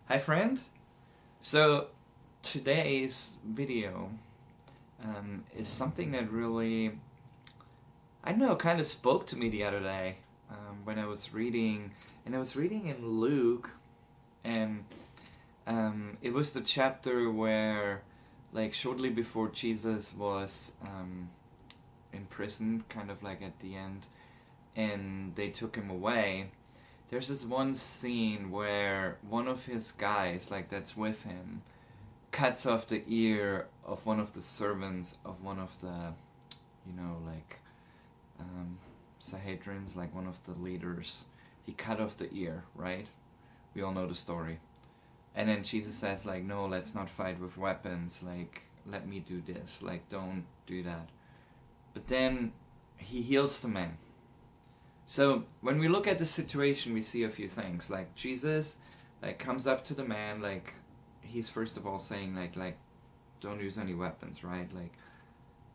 Hi friend! So today's video is something that really, I don't know, kind of spoke to me the other day when I was reading, and I was reading in Luke, and it was the chapter where, like, shortly before Jesus was imprisoned, kind of like at the end, and they took him away. There's this one scene where one of his guys, like that's with him, cuts off the ear of one of the servants of one of the, like um, Sahedrins, like one of the leaders. He cut off the ear, right? We all know the story. And then Jesus says, like, no, let's not fight with weapons. Like, let me do this. Like, don't do that. But then he heals the man. So when we look at the situation, we see a few things. Like Jesus, like comes up to the man, like he's first of all saying like don't use any weapons, right? Like,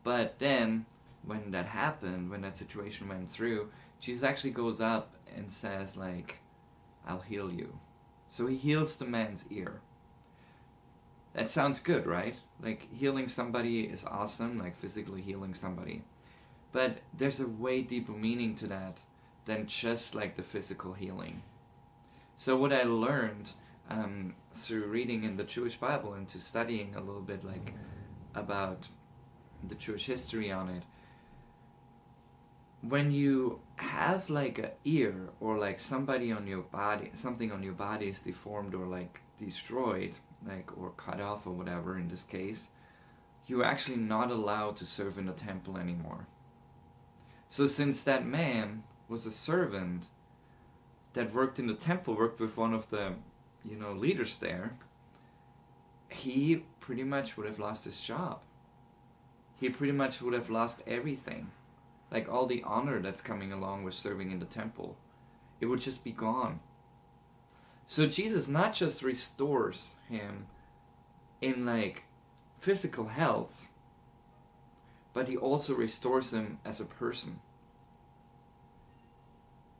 but then when that happened, when that situation went through, Jesus actually goes up and says like, I'll heal you. So he heals the man's ear. That sounds good, right? Like healing somebody is awesome, like physically healing somebody. But there's a way deeper meaning to that than just like the physical healing. So what I learned through reading in the Jewish Bible and to studying a little bit like about the Jewish history on it, when you have like a ear or like somebody on your body, something on your body is deformed or like destroyed, like or cut off or whatever in this case, you're actually not allowed to serve in the temple anymore. So since that man was a servant that worked in the temple, worked with one of the, leaders there, he pretty much would have lost his job. He pretty much would have lost everything. Like all the honor that's coming along with serving in the temple. It would just be gone. So Jesus not just restores him in like physical health, but he also restores him as a person.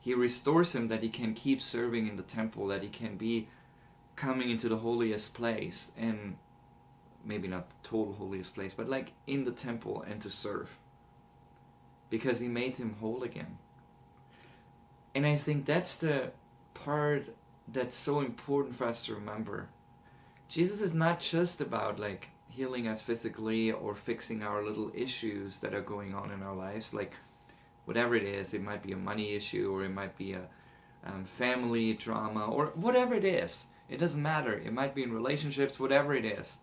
He restores him that he can keep serving in the temple, that he can be coming into the holiest place, and maybe not the total holiest place, but like in the temple and to serve. Because he made him whole again. And I think that's the part that's so important for us to remember. Jesus is not just about like healing us physically or fixing our little issues that are going on in our lives. Like whatever it might be a money issue or it might be a family drama or whatever it is. It doesn't matter. It might be in relationships, whatever it is.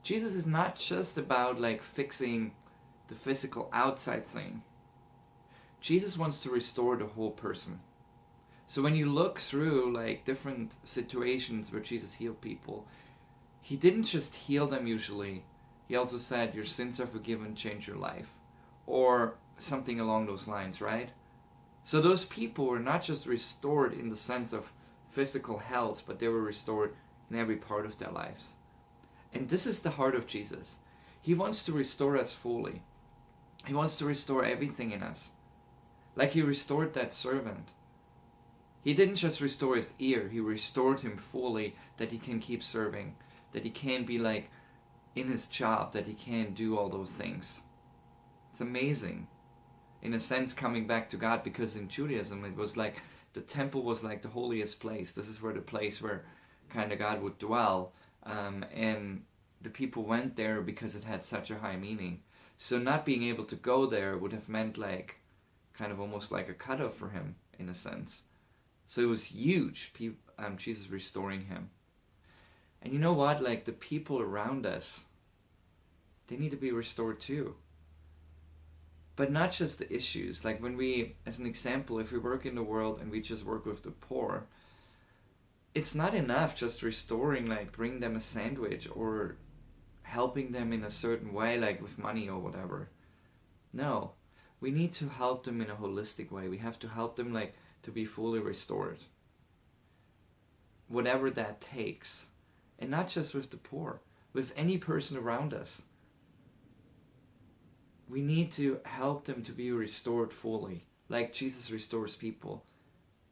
Jesus is not just about like fixing the physical outside thing. Jesus wants to restore the whole person. So when you look through like different situations where Jesus healed people, he didn't just heal them usually. He also said, your sins are forgiven, change your life. Or something along those lines, right? So those people were not just restored in the sense of physical health, but they were restored in every part of their lives. And this is the heart of Jesus. He wants to restore us fully. He wants to restore everything in us. Like he restored that servant. He didn't just restore his ear, he restored him fully that he can keep serving, that he can be like in his job, that he can do all those things. It's amazing. In a sense, coming back to God, because in Judaism it was like the temple was like the holiest place. This is where the place where kind of God would dwell. And the people went there because it had such a high meaning. So not being able to go there would have meant like kind of almost like a cutoff for him in a sense. So it was huge, Jesus restoring him. And you know what? Like the people around us, they need to be restored too. But not just the issues. Like when we, as an example, if we work in the world and we just work with the poor, it's not enough just restoring, like bring them a sandwich or helping them in a certain way, like with money or whatever. No, we need to help them in a holistic way. We have to help them like to be fully restored. Whatever that takes. And not just with the poor, with any person around us. We need to help them to be restored fully, like Jesus restores people.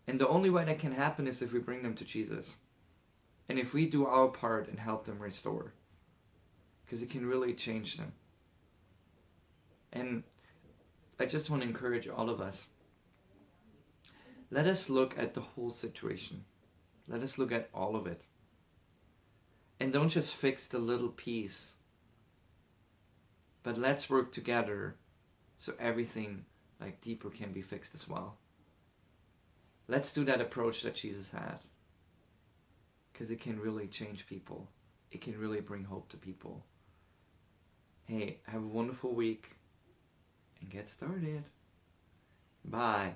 And the only way that can happen is if we bring them to Jesus. And if we do our part and help them restore, because it can really change them. And I just want to encourage all of us. Let us look at the whole situation. Let us look at all of it. And don't just fix the little piece, but let's work together so everything like deeper can be fixed as well. Let's do that approach that Jesus had, because it can really change people. It can really bring hope to people. Hey, have a wonderful week and get started. Bye.